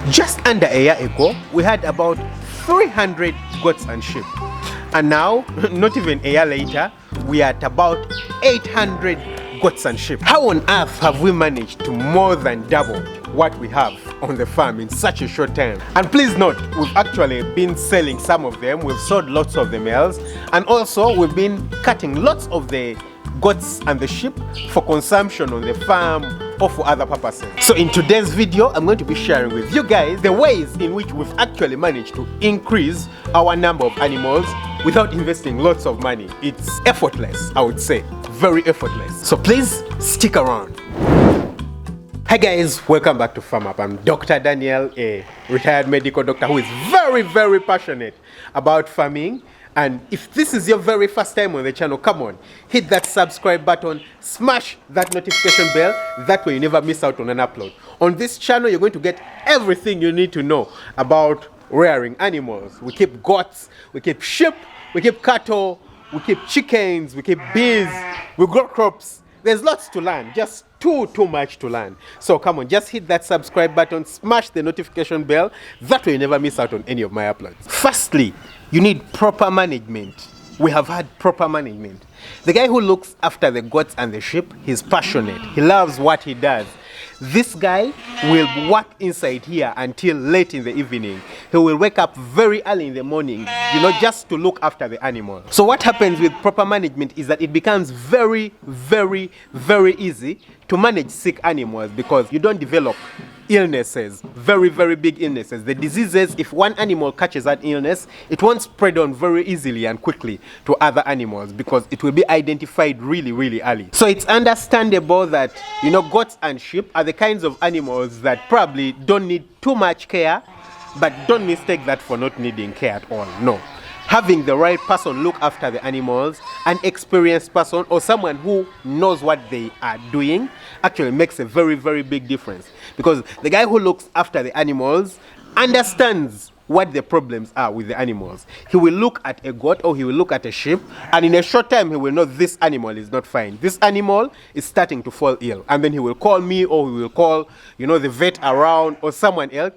Just under a year ago, we had about 300 goats and sheep. And now, not even a year later, we are at about 800 goats and sheep. How on earth have we managed to more than double what we have on the farm in such a short time? And please note, we've actually been selling some of them. We've sold lots of the males, and also we've been cutting lots of the goats and the sheep for consumption on the farm or for other purposes. So in today's video, I'm going to be sharing with you guys the ways in which we've actually managed to increase our number of animals without investing lots of money. It's effortless, I would say, very effortless. So please stick around. Hi guys, welcome back to Farm Up. I'm Dr. Daniel, a retired medical doctor who is very passionate about farming. And if this is your very first time on the channel, come on, hit that subscribe button, smash that notification bell, that way you never miss out on an upload. On this channel, you're going to get everything you need to know about rearing animals. We keep goats, we keep sheep, we keep cattle, we keep chickens, we keep bees, we grow crops. There's lots to learn, just too much to learn. So come on, just hit that subscribe button, smash the notification bell, that way you never miss out on any of my uploads. Firstly, you need proper management. We have had proper management. The guy who looks after the goats and the sheep, he's passionate. He loves what he does. This guy will work inside here until late in the evening. He will wake up very early in the morning, just to look after the animal. So what happens with proper management is that it becomes very easy to manage sick animals because you don't develop illnesses, very big illnesses. The diseases, if one animal catches that illness, it won't spread on very easily and quickly to other animals because it will be identified really early. So it's understandable that, goats and sheep are the kinds of animals that probably don't need too much care, but don't mistake that for not needing care at all. No. Having the right person look after the animals, an experienced person or someone who knows what they are doing, actually makes a very big difference. Because the guy who looks after the animals understands what the problems are with the animals. He will look at a goat or he will look at a sheep, and in a short time he will know this animal is not fine. This animal is starting to fall ill. And then he will call me, or he will call, the vet around or someone else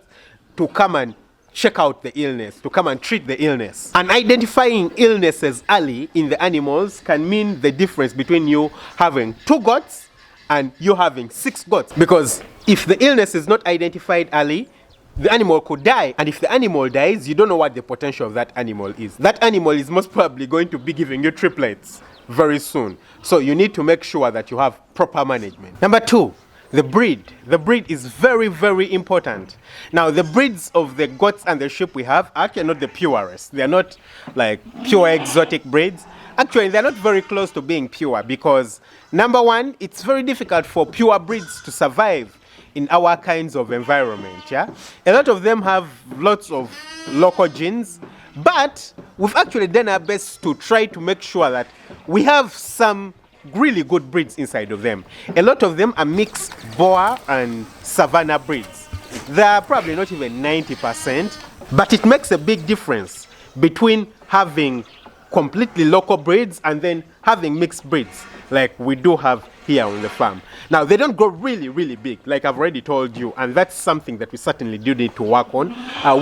to come and check out the illness, to come and treat the illness. And identifying illnesses early in the animals can mean the difference between you having 2 goats and you having 6 goats. Because if the illness is not identified early, the animal could die. And if the animal dies, you don't know what the potential of that animal is. That animal is most probably going to be giving you triplets very soon. So you need to make sure that you have proper management. Number 2, the breed. The breed is very important. Now, the breeds of the goats and the sheep we have are actually not the purest. They're not like pure exotic breeds. Actually, they're not very close to being pure because, number 1, it's very difficult for pure breeds to survive in our kinds of environment. A lot of them have lots of local genes, but we've actually done our best to try to make sure that we have some really good breeds inside of them. A lot of them are mixed Boer and Savannah breeds. They are probably not even 90%, but it makes a big difference between having completely local breeds and then having mixed breeds like we do have here on the farm. Now, they don't grow really big, like I've already told you, and that's something that we certainly do need to work on.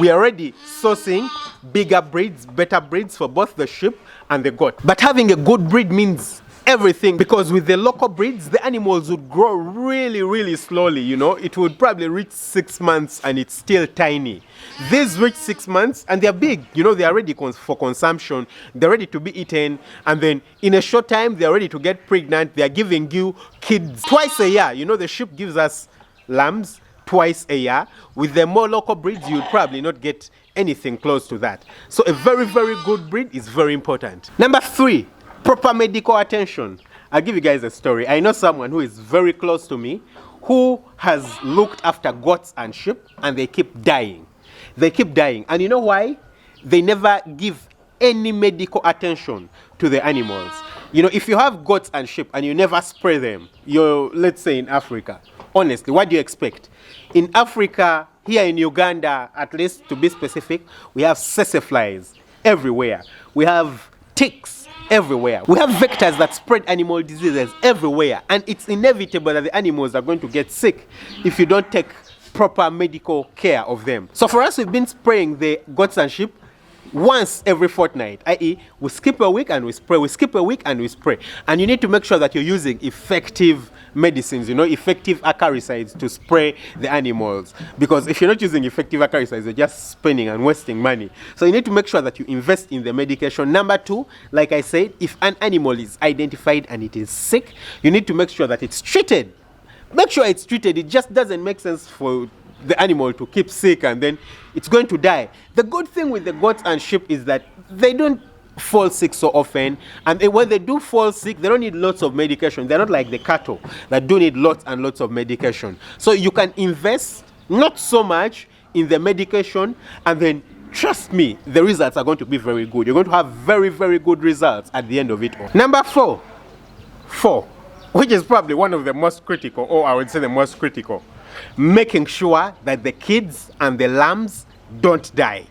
We are already sourcing bigger breeds, better breeds for both the sheep and the goat. But having a good breed means everything, because with the local breeds, the animals would grow really slowly. It would probably reach 6 months and it's still tiny. These reach 6 months and they're big. They are ready for consumption. They're ready to be eaten. And then in a short time, they're ready to get pregnant. They're giving you kids twice a year. The sheep gives us lambs twice a year. With the more local breeds, you'd probably not get anything close to that. So a very good breed is very important. Number 3, proper medical attention. I'll give you guys a story. I know someone who is very close to me who has looked after goats and sheep, and they keep dying. They keep dying. And you know why? They never give any medical attention to the animals. If you have goats and sheep and you never spray them, let's say in Africa, honestly, what do you expect? In Africa, here in Uganda, at least to be specific, we have flies everywhere. We have ticks everywhere. We have vectors that spread animal diseases everywhere, and it's inevitable that the animals are going to get sick if you don't take proper medical care of them. So for us, we've been spraying the goats and sheep once every fortnight, i.e. we skip a week and we spray, we skip a week and we spray. And you need to make sure that you're using effective medicines, effective acaricides to spray the animals. Because if you're not using effective acaricides, you're just spending and wasting money. So you need to make sure that you invest in the medication. Number two, like I said, if an animal is identified and it is sick, you need to make sure that it's treated. Make sure it's treated. It just doesn't make sense for the animal to keep sick and then it's going to die. The good thing with the goats and sheep is that they don't fall sick so often, and when they do fall sick, they don't need lots of medication. They're not like the cattle that do need lots and lots of medication. So you can invest not so much in the medication, and then trust me, the results are going to be very good. You're going to have very, very good results at the end of it all. Number four, which is probably one of the most critical, or I would say the most critical, making sure that the kids and the lambs don't die.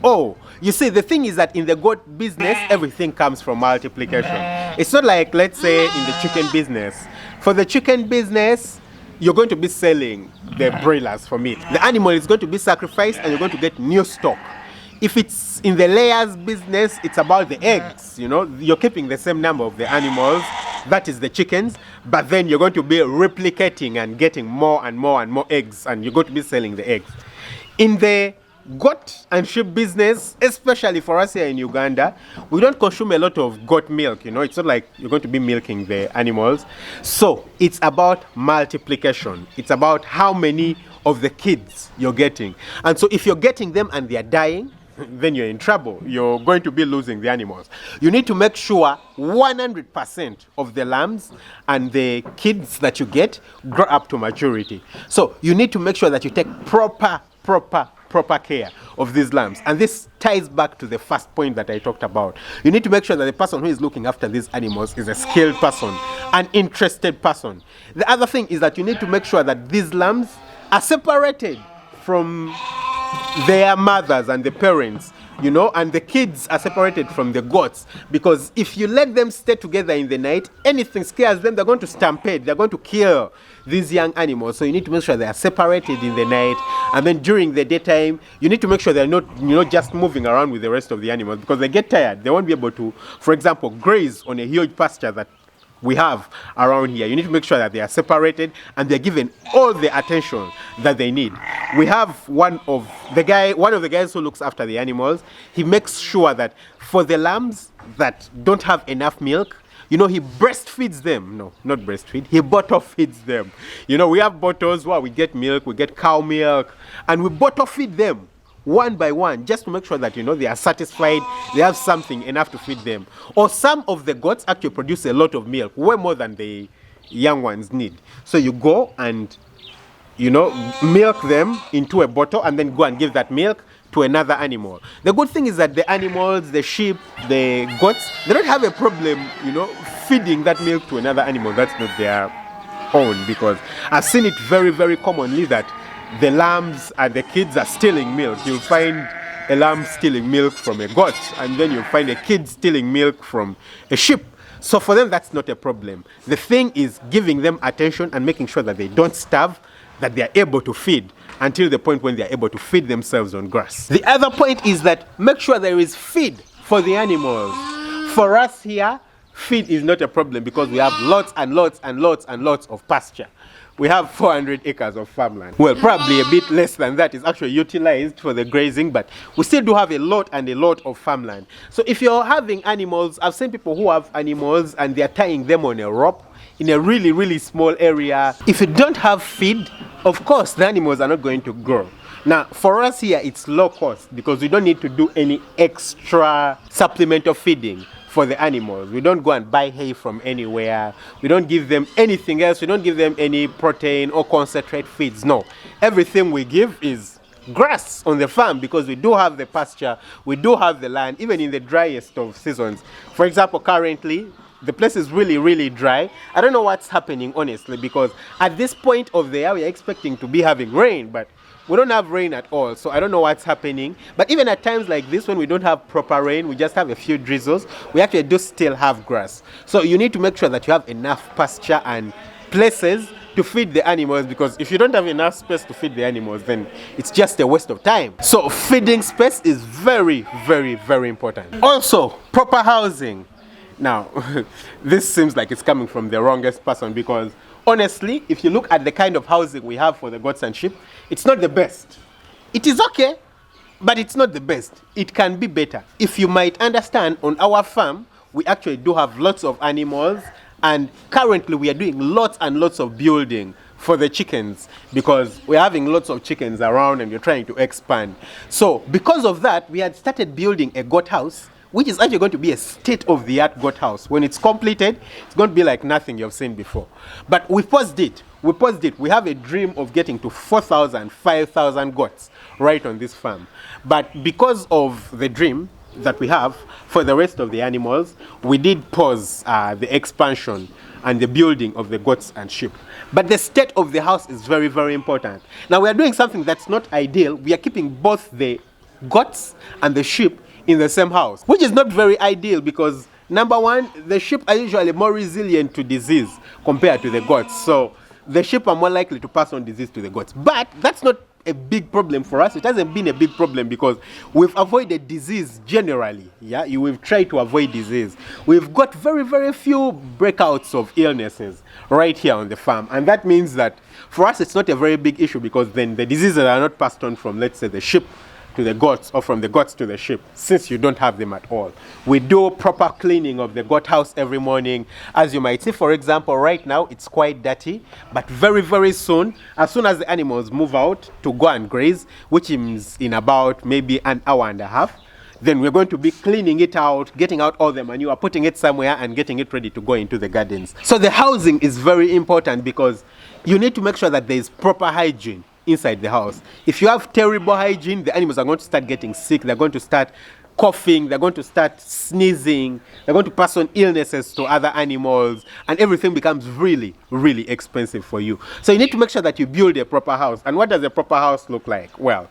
Oh, you see, the thing is that in the goat business, everything comes from multiplication. It's not like, let's say, in the chicken business. For the chicken business, you're going to be selling the broilers for meat. The animal is going to be sacrificed and you're going to get new stock. If it's in the layers business, it's about the eggs, You're keeping the same number of the animals, that is the chickens, but then you're going to be replicating and getting more and more and more eggs, and you're going to be selling the eggs. In the goat and sheep business, especially for us here in Uganda, we don't consume a lot of goat milk, It's not like you're going to be milking the animals. So it's about multiplication. It's about how many of the kids you're getting. And so if you're getting them and they're dying, then you're in trouble. You're going to be losing the animals. You need to make sure 100% of the lambs and the kids that you get grow up to maturity. So you need to make sure that you take proper care of these lambs. And this ties back to the first point that I talked about. You need to make sure that the person who is looking after these animals is a skilled person, an interested person. The other thing is that you need to make sure that these lambs are separated from their mothers and the parents, and the kids are separated from the goats, because if you let them stay together in the night, anything scares them, they're going to stampede, they're going to kill these young animals. So you need to make sure they are separated in the night, and then during the daytime, you need to make sure they're not, just moving around with the rest of the animals, because they get tired. They won't be able to, for example, graze on a huge pasture that we have around here. You need to make sure that they are separated and they're given all the attention that they need. We have one of the guys who looks after the animals. He makes sure that for the lambs that don't have enough milk, he breastfeeds them. No, not breastfeed. He bottle feeds them. We have bottles where we get milk, we get cow milk, and we bottle feed them one by one, just to make sure that they are satisfied, they have something enough to feed them. Or some of the goats actually produce a lot of milk, way more than the young ones need. So you go and milk them into a bottle and then go and give that milk to another animal. The good thing is that the animals, the sheep, the goats, they don't have a problem feeding that milk to another animal that's not their own, because I've seen it very, very commonly that the lambs and the kids are stealing milk. You'll find a lamb stealing milk from a goat, and then you'll find a kid stealing milk from a sheep. So for them, that's not a problem. The thing is giving them attention and making sure that they don't starve, that they are able to feed until the point when they are able to feed themselves on grass. The other point is that make sure there is feed for the animals. For us here, feed is not a problem because we have lots and lots and lots and lots of pasture. We have 400 acres of farmland. Well, probably a bit less than that is actually utilized for the grazing, but we still do have a lot and a lot of farmland. So if you're having animals, I've seen people who have animals and they're tying them on a rope in a really, really small area. If you don't have feed, of course, the animals are not going to grow. Now, for us here, it's low cost because we don't need to do any extra supplemental feeding for the animals. We don't go and buy hay from anywhere. We don't give them anything else. We don't give them any protein or concentrate feeds. No. Everything we give is grass on the farm because we do have the pasture. We do have the land, even in the driest of seasons. For example, currently, the place is really, really dry. I don't know what's happening, honestly, because at this point of the year, we are expecting to be having rain, but we don't have rain at all, so I don't know what's happening. But even at times like this, when we don't have proper rain, we just have a few drizzles, we actually do still have grass. So you need to make sure that you have enough pasture and places to to feed the animals, because if you don't have enough space to feed the animals, then it's just a waste of time. So feeding space is very, very, very important. Also, proper housing. Now, this seems like it's coming from the wrongest person, because honestly, if you look at the kind of housing we have for the goats and sheep, it's not the best. It is okay, but it's not the best. It can be better. If you might understand, on our farm, we actually do have lots of animals, and currently we are doing lots and lots of building for the chickens, because we're having lots of chickens around and we're trying to expand. So because of that, we had started building a goat house, which is actually going to be a state-of-the-art goat house. When it's completed, it's going to be like nothing you've seen before. But we paused it. We have a dream of getting to 4,000, 5,000 goats right on this farm. But because of the dream that we have for the rest of the animals, we did pause the expansion and the building of the goats and sheep. But the state of the house is very, very important. Now we are doing something that's not ideal. We are keeping both the goats and the sheep in the same house, which is not very ideal, because number one, the sheep are usually more resilient to disease compared to the goats. So the sheep are more likely to pass on disease to the goats. But that's not a big problem for us. It hasn't been a big problem because we've avoided disease generally. Yeah, we've tried to avoid disease. We've got very, very few breakouts of illnesses right here on the farm, and that means that for us it's not a very big issue, because then the diseases are not passed on from, let's say, the sheep to the goats, or from the goats to the sheep, since you don't have them at all. We do proper cleaning of the goat house every morning. As you might see, for example, right now it's quite dirty, but very, very soon, as soon as the animals move out to go and graze, which is in about maybe an hour and a half, then we're going to be cleaning it out, getting out all the manure, putting it somewhere and getting it ready to go into the gardens. So the housing is very important, because you need to make sure that there is proper hygiene inside the house. If you have terrible hygiene, the animals are going to start getting sick, they're going to start coughing, they're going to start sneezing, they're going to pass on illnesses to other animals, and everything becomes really, really expensive for you. So you need to make sure that you build a proper house. And what does a proper house look like? Well,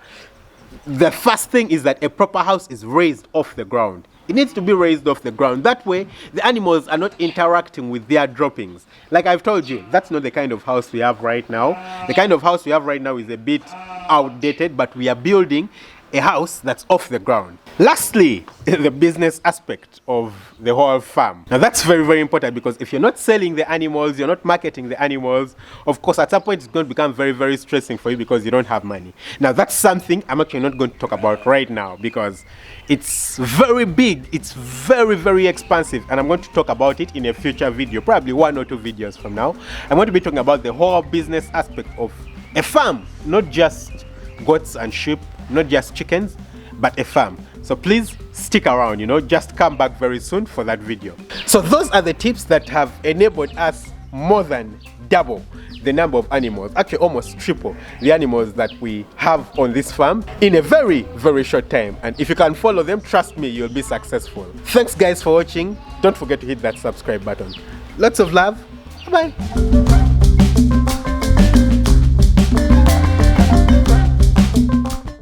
the first thing is that a proper house is raised off the ground. It needs to be raised off the ground. That way, the animals are not interacting with their droppings. Like I've told you, that's not the kind of house we have right now. The kind of house we have right now is a bit outdated, but we are building a house that's off the ground. Lastly, the business aspect of the whole farm. Now that's very, very important, because if you're not selling the animals, you're not marketing the animals, of course at some point it's going to become very, very stressing for you, because you don't have money. Now that's something I'm actually not going to talk about right now, because it's very big, it's very, very expensive, and I'm going to talk about it in a future video, probably 1 or 2 videos from now. I'm going to be talking about the whole business aspect of a farm, not just goats and sheep, not just chickens, but a farm. So please stick around, just come back very soon for that video. So those are the tips that have enabled us more than double the number of animals, actually almost triple the animals that we have on this farm in a very, very short time. And if you can follow them, trust me, you'll be successful. Thanks guys for watching. Don't forget to hit that subscribe button. Lots of love. Bye-bye.